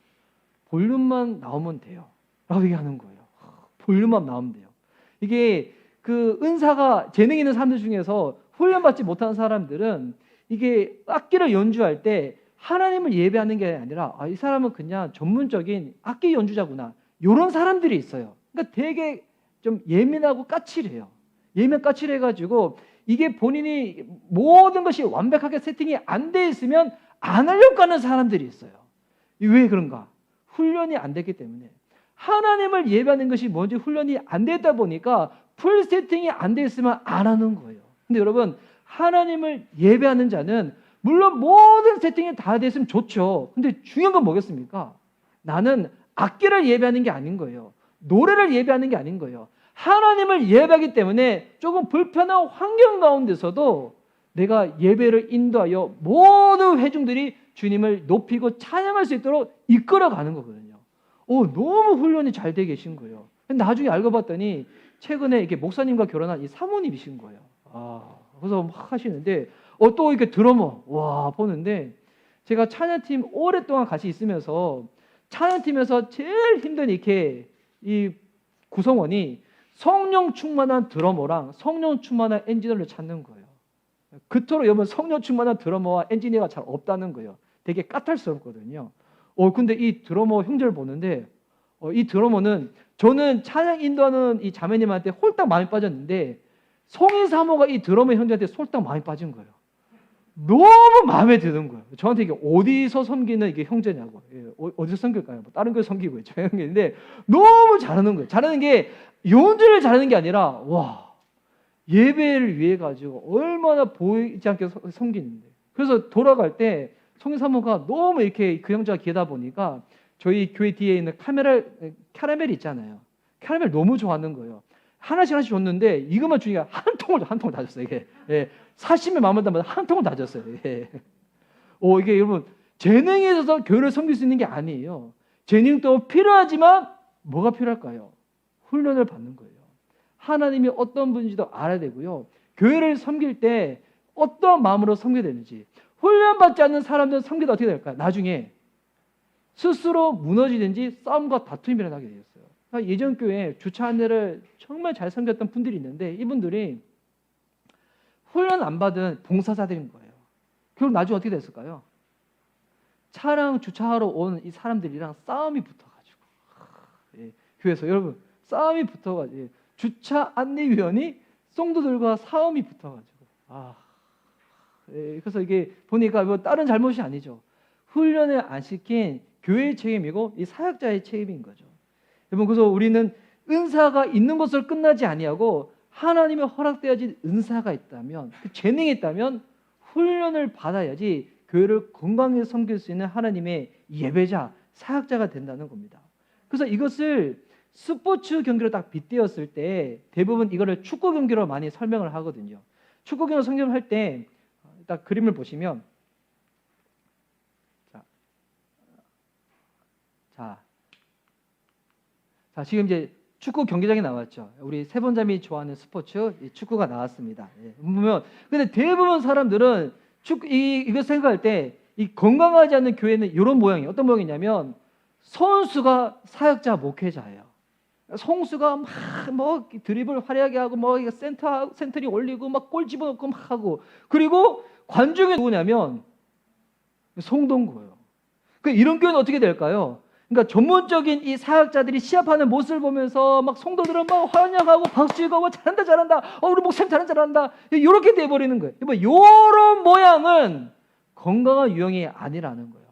볼륨만 나오면 돼요 라고 얘기하는 거예요. 볼륨만 나오면 돼요. 이게 그 은사가 재능 있는 사람들 중에서 훈련받지 못한 사람들은 이게 악기를 연주할 때 하나님을 예배하는 게 아니라 이 사람은 그냥 전문적인 악기 연주자구나 이런 사람들이 있어요. 그러니까 되게 좀 예민하고 까칠해요. 까칠해가지고 이게 본인이 모든 것이 완벽하게 세팅이 안 돼 있으면 안 하려고 하는 사람들이 있어요. 왜 그런가? 훈련이 안 됐기 때문에 하나님을 예배하는 것이 뭔지 훈련이 안 됐다 보니까 풀 세팅이 안 돼 있으면 안 하는 거예요. 근데 여러분 하나님을 예배하는 자는 물론 모든 세팅이 다 됐으면 좋죠. 근데 중요한 건 뭐겠습니까? 나는 악기를 예배하는 게 아닌 거예요. 노래를 예배하는 게 아닌 거예요. 하나님을 예배하기 때문에 조금 불편한 환경 가운데서도 내가 예배를 인도하여 모든 회중들이 주님을 높이고 찬양할 수 있도록 이끌어가는 거거든요. 너무 훈련이 잘 돼 계신 거예요. 나중에 알고 봤더니 최근에 이렇게 목사님과 결혼한 이 사모님이신 거예요. 그래서 막 하시는데 또 이렇게 드러머 보는데 제가 찬양팀 오랫동안 같이 있으면서 찬양팀에서 제일 힘든 이렇게 이 구성원이 성령 충만한 드러머랑 성령 충만한 엔지니어를 찾는 거예요. 그토록 여러분 성령 충만한 드러머와 엔지니어가 잘 없다는 거예요. 되게 까탈스럽거든요. 근데 이 드러머 형제를 보는데 이 드러머는 저는 찬양 인도하는 이 자매님한테 홀딱 마음이 빠졌는데 송인 사모가 이 드러머 형제한테 홀딱 마음이 빠진 거예요. 너무 마음에 드는 거예요. 저한테 이게 어디서 섬기는 이게 형제냐고. 어디서 섬길까요? 다른 걸 섬기고 있죠. 형제인데 너무 잘하는 거예요. 잘하는 게 연주를 잘하는 게 아니라 예배를 위해 가지고 얼마나 보이지 않게 섬기는데. 그래서 돌아갈 때 송인 사모가 너무 이렇게 그 형제가 기다 보니까 저희 교회 뒤에 있는 캐러멜 있잖아요. 캐러멜 너무 좋아하는 거예요. 하나씩 줬는데 이것만 주니까 한 통을 다 줬어요. 이게 40명 마음을 담아 한 통을 다 줬어요. 이게 여러분 재능이 있어서 교회를 섬길 수 있는 게 아니에요. 재능도 필요하지만 뭐가 필요할까요? 훈련을 받는 거예요. 하나님이 어떤 분인지도 알아야 되고요. 교회를 섬길 때 어떤 마음으로 섬겨야 되는지 훈련받지 않는 사람들은 섬기다 어떻게 될까요? 나중에 스스로 무너지든지 싸움과 다툼이 일어나게 되었어요. 예전 교회에 주차 안내를 정말 잘 섬겼던 분들이 있는데 이분들이 훈련 안 받은 봉사자들인 거예요. 결국 나중에 어떻게 됐을까요? 차량 주차하러 온 이 사람들이랑 싸움이 붙어가지고 교회에서 여러분 싸움이 붙어가지고 주차 안내위원이 성도들과 싸움이 붙어가지고 그래서 이게 보니까 뭐 다른 잘못이 아니죠. 훈련을 안 시킨 교회의 책임이고 이 사역자의 책임인 거죠. 여러분 그래서 우리는 은사가 있는 것으로 끝나지 아니하고 하나님의 허락되어진 은사가 있다면 그 재능이 있다면 훈련을 받아야지 교회를 건강하게 섬길 수 있는 하나님의 예배자, 사역자가 된다는 겁니다. 그래서 이것을 스포츠 경기로 딱 빗대었을 때 대부분 이거를 축구 경기로 많이 설명을 하거든요. 축구 경기로 설명할 때 딱 그림을 보시면 자, 지금 이제 축구 경기장이 나왔죠. 우리 세번잠이 좋아하는 스포츠 축구가 나왔습니다. 보면 근데 대부분 사람들은 이거 생각할 때 이 건강하지 않는 교회는 이런 모양이에요. 어떤 모양이냐면 선수가 사역자 목회자예요. 선수가 막 드리블 화려하게 하고 센터리 올리고 막 골 집어넣고 막 하고 그리고 관중이 누구냐면 성도인 거예요. 이런 교회는 어떻게 될까요? 그러니까 전문적인 이 사역자들이 시합하는 모습을 보면서 막 성도들은 막 환영하고 박수치고 잘한다 우리 목사님 잘한다 이렇게 돼버리는 거예요. 이런 모양은 건강한 유형이 아니라는 거예요.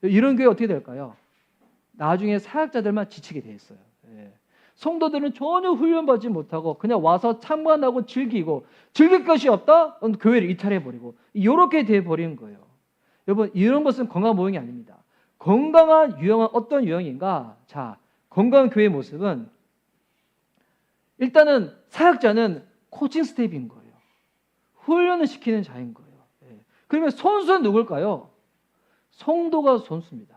이런 교회 어떻게 될까요? 나중에 사역자들만 지치게 돼 있어요. 성도들은 전혀 훈련받지 못하고 그냥 와서 참관하고 즐길 것이 없다? 교회를 이탈해버리고 이렇게 돼버리는 거예요. 여러분 이런 것은 건강한 모형이 아닙니다. 건강한 유형은 어떤 유형인가? 자, 건강한 교회의 모습은 일단은 사역자는 코칭 스텝인 거예요. 훈련을 시키는 자인 거예요. 그러면 선수는 누굴까요? 성도가 선수입니다.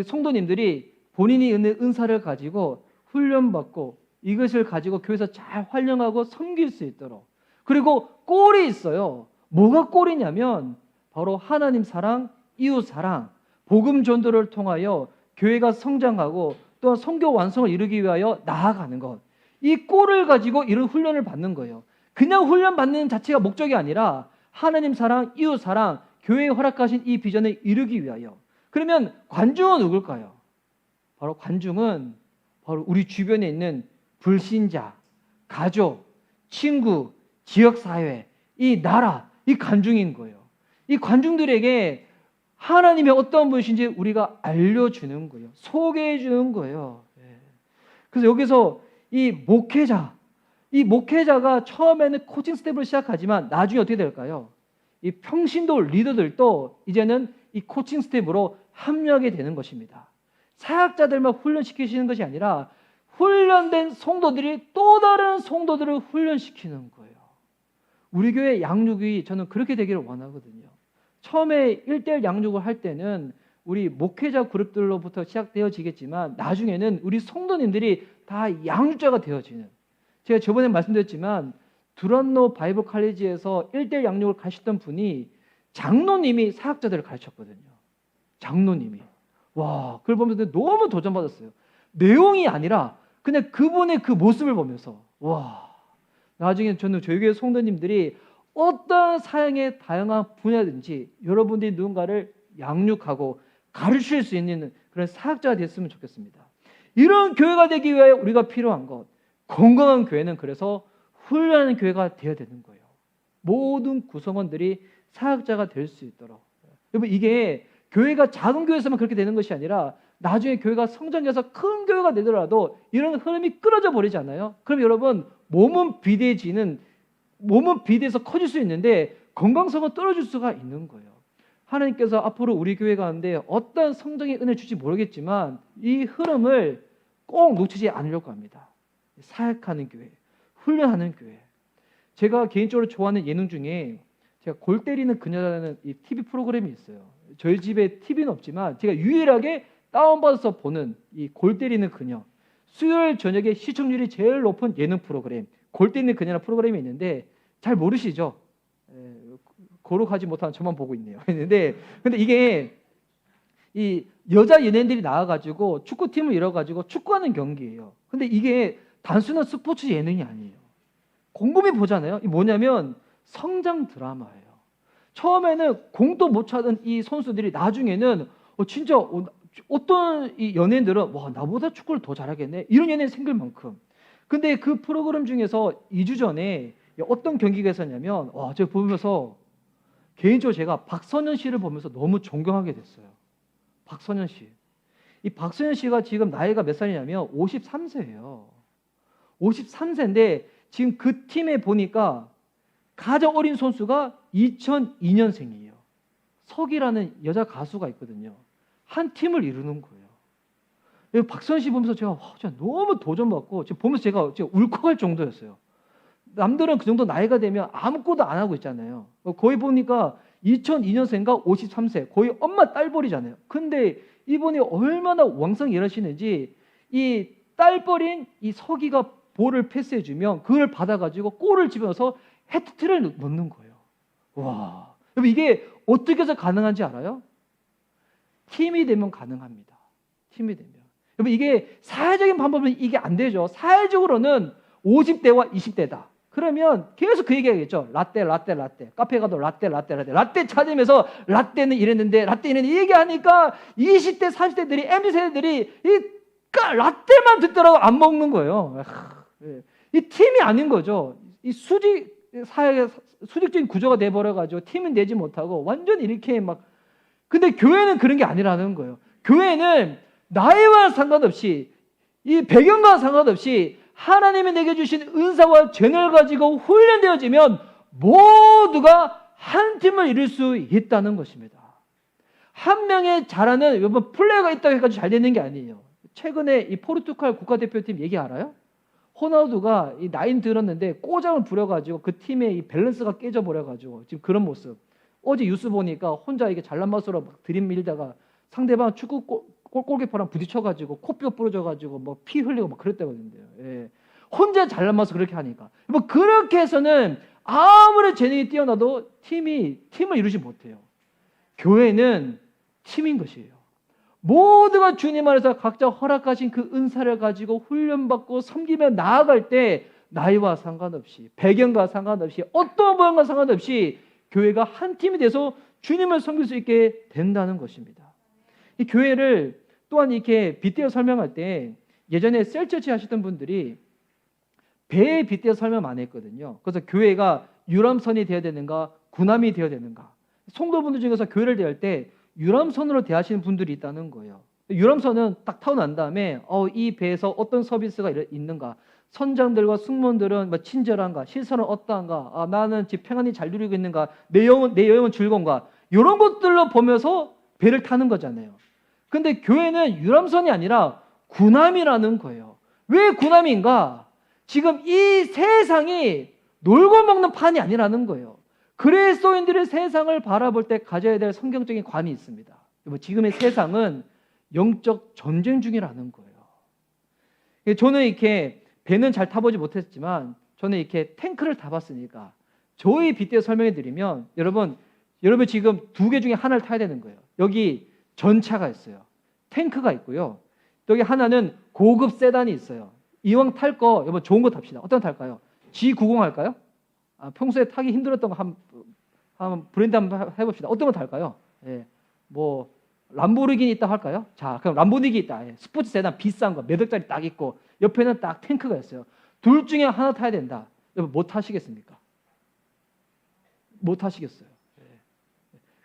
성도님들이 본인이 있는 은사를 가지고 훈련받고 이것을 가지고 교회에서 잘 활용하고 섬길 수 있도록 그리고 꼴이 있어요. 뭐가 꼴이냐면 바로 하나님 사랑, 이웃 사랑, 복음 전도를 통하여 교회가 성장하고 또 성교 완성을 이루기 위하여 나아가는 것. 이 꼴을 가지고 이런 훈련을 받는 거예요. 그냥 훈련 받는 자체가 목적이 아니라 하나님 사랑, 이웃 사랑, 교회에 허락하신 이 비전을 이루기 위하여. 그러면 관중은 누굴까요? 바로 관중은 바로 우리 주변에 있는 불신자, 가족, 친구, 지역사회, 이 나라, 이 관중인 거예요. 이 관중들에게 하나님이 어떤 분이신지 우리가 알려주는 거예요. 소개해 주는 거예요. 그래서 여기서 이 목회자가 처음에는 코칭 스텝을 시작하지만 나중에 어떻게 될까요? 이 평신도 리더들도 이제는 이 코칭 스텝으로 합류하게 되는 것입니다. 사역자들만 훈련시키시는 것이 아니라 훈련된 성도들이 또 다른 성도들을 훈련시키는 거예요. 우리 교회 양육이 저는 그렇게 되기를 원하거든요. 처음에 1:1 양육을 할 때는 우리 목회자 그룹들로부터 시작되어지겠지만 나중에는 우리 성도님들이 다 양육자가 되어지는, 제가 저번에 말씀드렸지만 두란노 바이블 칼리지에서 1:1 양육을 가르쳤던 분이 장로님이 사역자들을 가르쳤거든요. 장로님이. 와, 그걸 보면서 너무 도전받았어요. 내용이 아니라 그냥 그분의 그 모습을 보면서 와, 나중에 저는 저희 교회 성도님들이 어떤 사역의 다양한 분야든지 여러분들이 누군가를 양육하고 가르칠 수 있는 그런 사역자가 됐으면 좋겠습니다. 이런 교회가 되기 위해 우리가 필요한 것, 건강한 교회는 그래서 훈련하는 교회가 되어야 되는 거예요. 모든 구성원들이 사역자가 될 수 있도록. 여러분, 이게 교회가 작은 교회에서만 그렇게 되는 것이 아니라 나중에 교회가 성장해서 큰 교회가 되더라도 이런 흐름이 끊어져 버리잖아요. 그럼 여러분, 몸은 비대해서 커질 수 있는데 건강성은 떨어질 수가 있는 거예요. 하나님께서 앞으로 우리 교회 가운데 어떤 성장의 은혜를 줄지 모르겠지만 이 흐름을 꼭 놓치지 않으려고 합니다. 사역하는 교회, 훈련하는 교회. 제가 개인적으로 좋아하는 예능 중에 제가 골 때리는 그녀라는 이 TV 프로그램이 있어요. 저희 집에 TV는 없지만 제가 유일하게 다운받아서 보는 이 골 때리는 그녀. 수요일 저녁에 시청률이 제일 높은 예능 프로그램, 골 때리는 그녀라는 프로그램이 있는데 잘 모르시죠? 거룩하지 못한 저만 보고 있네요. 근데 이게 이 여자 연예인들이 나와가지고 축구팀을 이뤄가지고 축구하는 경기예요. 근데 이게 단순한 스포츠 예능이 아니에요. 곰곰이 보잖아요. 이 뭐냐면 성장 드라마예요. 처음에는 공도 못 차던 이 선수들이 나중에는 진짜 어떤 이 연예인들은 와, 나보다 축구를 더 잘하겠네, 이런 연예인이 생길 만큼. 근데 그 프로그램 중에서 2주 전에 어떤 경기가 있었냐면 와, 제가 보면서 개인적으로 제가 박선현 씨를 보면서 너무 존경하게 됐어요. 박선현 씨. 이 박선현 씨가 지금 나이가 몇 살이냐면 53세예요. 53세인데 지금 그 팀에 보니까 가장 어린 선수가 2002년생이에요. 석이라는 여자 가수가 있거든요. 한 팀을 이루는 거예요. 박선현 씨 보면서 제가 너무 도전받고 지금 보면서 제가 울컥할 정도였어요. 남들은 그 정도 나이가 되면 아무것도 안 하고 있잖아요. 거의 보니까 2002년생과 53세, 거의 엄마 딸벌이잖아요. 근데 이분이 얼마나 왕성히 일하시는지 이 딸벌인 이 서기가 볼을 패스해주면 그걸 받아가지고 골을 집어넣어서 해트트릭을 넣는 거예요. 와, 여러분, 이게 어떻게 해서 가능한지 알아요? 팀이 되면 가능합니다. 팀이 되면. 여러분, 이게 사회적인 방법은 이게 안 되죠. 사회적으로는 50대와 20대다. 그러면 계속 그 얘기하겠죠. 라떼. 카페 가도 라떼 찾으면서 라떼는 이랬는데 이 얘기하니까 20대, 30대들이, MZ세대들이 이 라떼만 듣더라도 안 먹는 거예요. 이 팀이 아닌 거죠. 이 수직적인 구조가 돼버려가지고 팀은 내지 못하고 완전히 이렇게 막. 근데 교회는 그런 게 아니라는 거예요. 교회는 나이와 상관없이, 이 배경과 상관없이 하나님이 내게 주신 은사와 재능을 가지고 훈련되어지면 모두가 한 팀을 이룰 수 있다는 것입니다. 한 명의 잘하는 여러분 플레이가 있다고 해가지고 잘 되는 게 아니에요. 최근에 이 포르투갈 국가대표팀 얘기 알아요? 호나우두가 이 나이 들었는데 꼬장을 부려가지고 그 팀의 이 밸런스가 깨져버려가지고 지금 그런 모습. 어제 뉴스 보니까 혼자 이게 잘난 맛으로 막 들이밀다가 상대방 축구 골키퍼랑 부딪혀가지고 코뼈 부러져가지고 뭐 피 흘리고 막 그랬다거든요. 예. 혼자 잘난 맛으로 그렇게 하니까. 뭐 그렇게 해서는 아무리 재능이 뛰어나도 팀을 이루지 못해요. 교회는 팀인 것이에요. 모두가 주님 안에서 각자 허락하신 그 은사를 가지고 훈련받고 섬기며 나아갈 때 나이와 상관없이, 배경과 상관없이, 어떤 모양과 상관없이 교회가 한 팀이 돼서 주님을 섬길 수 있게 된다는 것입니다. 이 교회를 또한 이렇게 빗대어 설명할 때 예전에 셀처치 하시던 분들이 배에 빗대어 설명 많이 했거든요. 그래서 교회가 유람선이 되어야 되는가, 군함이 되어야 되는가. 성도분들 중에서 교회를 대할 때 유람선으로 대하시는 분들이 있다는 거예요. 유람선은 딱 타고 난 다음에 이 배에서 어떤 서비스가 있는가, 선장들과 승무원들은 뭐 친절한가, 시설은 어떠한가, 나는 지금 평안히 잘 누리고 있는가, 내 여행은 즐거운가, 이런 것들로 보면서 배를 타는 거잖아요. 근데 교회는 유람선이 아니라 군함이라는 거예요. 왜 군함인가? 지금 이 세상이 놀고 먹는 판이 아니라는 거예요. 그리스도인들의 세상을 바라볼 때 가져야 될 성경적인 관이 있습니다. 지금의 세상은 영적 전쟁 중이라는 거예요. 저는 이렇게 배는 잘 타보지 못했지만 저는 이렇게 탱크를 타봤으니까 저희 빗대어 설명해 드리면 여러분 지금 두 개 중에 하나를 타야 되는 거예요. 여기 전차가 있어요. 탱크가 있고요. 여기 하나는 고급 세단이 있어요. 이왕 탈 거 여러분 좋은 거 탑시다. 어떤 거 탈까요? G90 할까요? 평소에 타기 힘들었던 거 한번 브랜드 한번 해봅시다. 어떤 거 탈까요? 예, 뭐 람보르기니 있다 할까요? 자, 그럼 람보르기니 있다. 예, 스포츠 세단 비싼 거 몇 억짜리 딱 있고 옆에는 딱 탱크가 있어요. 둘 중에 하나 타야 된다. 여러분 뭐 타시겠습니까? 뭐 타시겠어요? 예.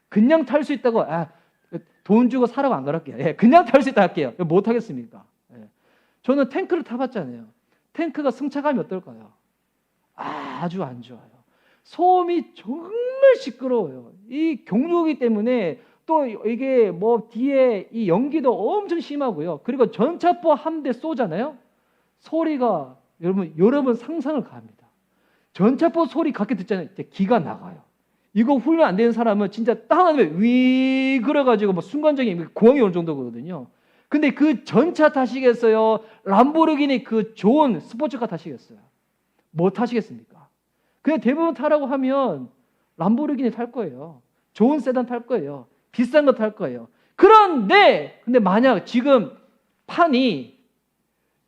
그냥 탈 수 있다고 돈 주고 사라고 안 그럴게요. 예, 그냥 탈 수 있다 할게요. 뭐 타겠습니까? 예. 저는 탱크를 타봤잖아요. 탱크가 승차감이 어떨까요? 아주 안 좋아요. 소음이 정말 시끄러워요. 이 경유기 때문에 또 이게 뭐 뒤에 이 연기도 엄청 심하고요. 그리고 전차포 함대 쏘잖아요. 소리가 여러분 상상을 가합니다. 전차포 소리 갖게 듣잖아요. 기가 나가요. 이거 훈련 안 되는 사람은 진짜 딱 하면 위 그래가지고 뭐 순간적인 공황이 올 정도거든요. 근데 그 전차 타시겠어요? 람보르기니 그 좋은 스포츠카 타시겠어요? 뭐 타시겠습니까? 그냥 대부분 타라고 하면 람보르기니 탈 거예요. 좋은 세단 탈 거예요. 비싼 거 탈 거예요. 근데 만약 지금 판이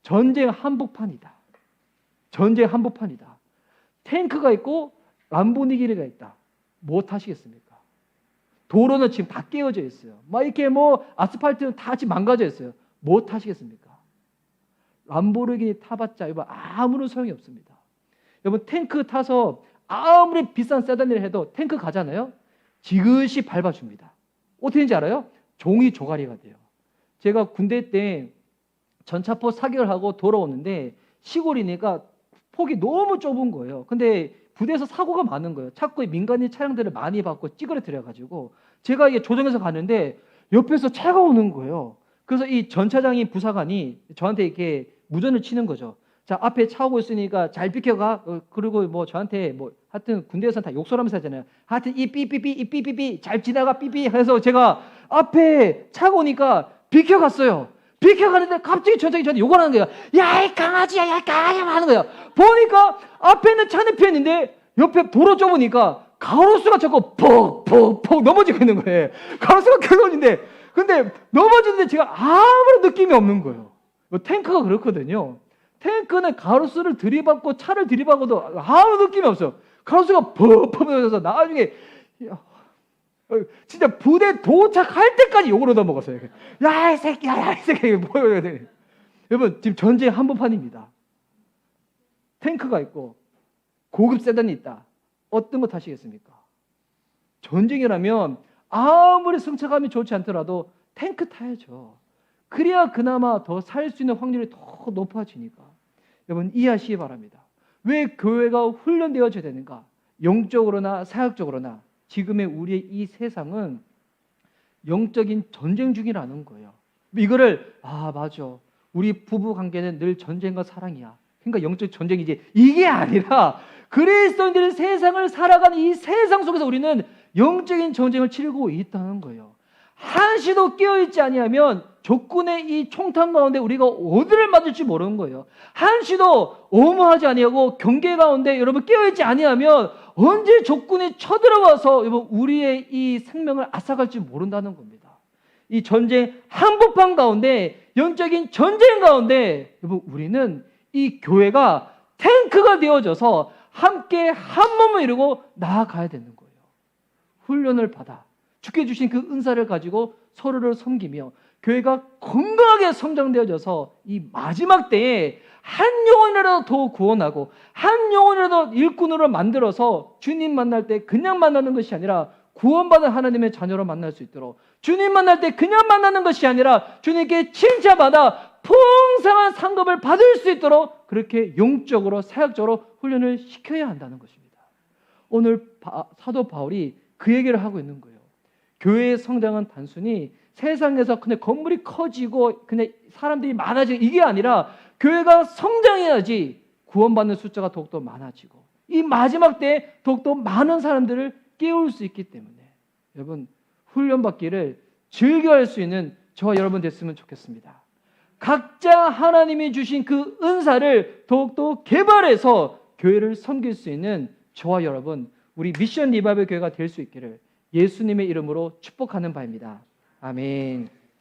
전쟁 한복판이다. 전쟁 한복판이다. 탱크가 있고 람보르기니가 있다. 뭐 타시겠습니까? 도로는 지금 다 깨어져 있어요. 막 이렇게 뭐 아스팔트는 다 지금 망가져 있어요. 뭐 타시겠습니까? 람보르기니 타봤자 이거 아무런 소용이 없습니다. 여러분 탱크 타서 아무리 비싼 세단을 해도 탱크 가잖아요. 지그시 밟아줍니다. 어떻게 되는지 알아요? 종이 조가리가 돼요. 제가 군대 때 전차포 사격을 하고 돌아오는데 시골이니까 폭이 너무 좁은 거예요. 근데 부대에서 사고가 많은 거예요. 자꾸 민간인 차량들을 많이 받고 찌그러뜨려가지고 제가 이게 조정해서 가는데 옆에서 차가 오는 거예요. 그래서 이 전차장인 부사관이 저한테 이렇게 무전을 치는 거죠. 자, 앞에 차 오고 있으니까 잘 비켜가. 그리고 뭐 저한테 뭐 하여튼 군대에서는 다 욕설하면서 하잖아요. 하여튼 이 삐삐삐 이 삐삐삐 잘 지나가 삐삐 해서 제가 앞에 차가 오니까 비켜갔어요. 비켜가는데 갑자기 전차기 저한테 욕을 하는 거예요. 야, 이 강아지야, 야, 이 강아지야 하는 거예요. 보니까 앞에 있는 차는 피했는데 옆에 도로 좁으니까 가로수가 자꾸 퍽퍽퍽 넘어지고 있는 거예요. 가로수가 계속 있는데 근데 넘어지는데 제가 아무런 느낌이 없는 거예요. 탱크가 그렇거든요. 탱크는 가로수를 들이받고 차를 들이받고도 아무 느낌이 없어요. 가로수가 퍽퍽 넘어져서 나중에 진짜 부대 도착할 때까지 욕을 얻어먹었어요. 야, 이 새끼야, 야, 이 새끼. 뭐야. 여러분, 지금 전쟁 한복판입니다. 탱크가 있고 고급 세단이 있다. 어떤 거 타시겠습니까? 전쟁이라면 아무리 승차감이 좋지 않더라도 탱크 타야죠. 그래야 그나마 더 살 수 있는 확률이 더 높아지니까. 여러분 이해하시기 바랍니다. 왜 교회가 훈련되어져야 되는가? 영적으로나 사역적으로나 지금의 우리의 이 세상은 영적인 전쟁 중이라는 거예요. 이거를 맞아. 우리 부부 관계는 늘 전쟁과 사랑이야. 그러니까 영적 전쟁이지. 이게 아니라 그리스도인들이 세상을 살아가는 이 세상 속에서 우리는 영적인 전쟁을 치르고 있다는 거예요. 한시도 깨어있지 아니하면 적군의 이 총탄 가운데 우리가 어디를 맞을지 모르는 거예요. 한시도 엄호하지 아니하고 경계 가운데 여러분 깨어있지 아니하면 언제 적군이 쳐들어와서 여러분 우리의 이 생명을 앗아갈지 모른다는 겁니다. 이 전쟁 한복판 가운데 영적인 전쟁 가운데 여러분 우리는 이 교회가 탱크가 되어져서 함께 한 몸을 이루고 나아가야 되는 거예요. 훈련을 받아 주께 주신 그 은사를 가지고 서로를 섬기며 교회가 건강하게 성장되어져서 이 마지막 때에 한 영혼이라도 더 구원하고 한 영혼이라도 일꾼으로 만들어서 주님 만날 때 그냥 만나는 것이 아니라 구원받은 하나님의 자녀로 만날 수 있도록, 주님 만날 때 그냥 만나는 것이 아니라 주님께 칭찬받아 풍성한 상급을 받을 수 있도록 그렇게 영적으로 사역적으로 훈련을 시켜야 한다는 것입니다. 오늘 사도 바울이 그 얘기를 하고 있는 거예요. 교회의 성장은 단순히 세상에서 그냥 건물이 커지고 그냥 사람들이 많아지고 이게 아니라 교회가 성장해야지 구원받는 숫자가 더욱더 많아지고 이 마지막 때에 더욱더 많은 사람들을 깨울 수 있기 때문에 여러분 훈련받기를 즐겨할 수 있는 저와 여러분 됐으면 좋겠습니다. 각자 하나님이 주신 그 은사를 더욱더 개발해서 교회를 섬길 수 있는 저와 여러분, 우리 미션 리바이벌 교회가 될 수 있기를 예수님의 이름으로 축복하는 바입니다. 아멘.